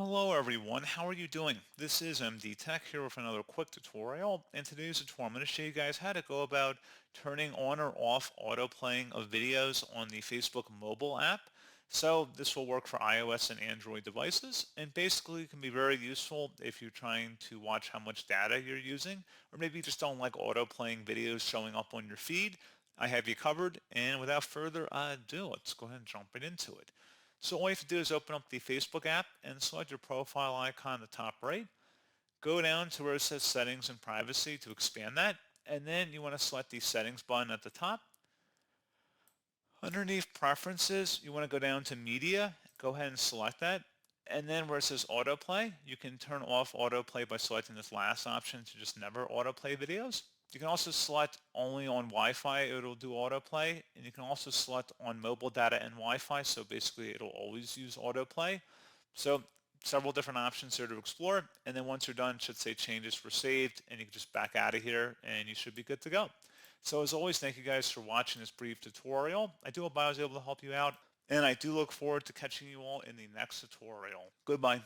Hello everyone, how are you doing? This is MD Tech here with another quick tutorial. In today's tutorial, I'm going to show you guys how to go about turning on or off autoplaying of videos on the Facebook mobile app. So this will work for iOS and Android devices, and basically it can be very useful if you're trying to watch how much data you're using, or maybe you just don't like autoplaying videos showing up on your feed. I have you covered, and without further ado, let's go ahead and jump right into it. So all you have to do is open up the Facebook app and select your profile icon in the top right. Go down to where it says Settings and Privacy to expand that. And then you want to select the Settings button at the top. Underneath Preferences, you want to go down to Media. Go ahead and select that. And then where it says Autoplay, you can turn off Autoplay by selecting this last option to just never autoplay videos. You can also select only on Wi-Fi, it'll do autoplay, and you can also select on mobile data and Wi-Fi, so basically it'll always use autoplay. So several different options here to explore, and then once you're done, it should say changes were saved, and you can just back out of here, and you should be good to go. So as always, thank you guys for watching this brief tutorial. I do hope I was able to help you out, and I do look forward to catching you all in the next tutorial. Goodbye.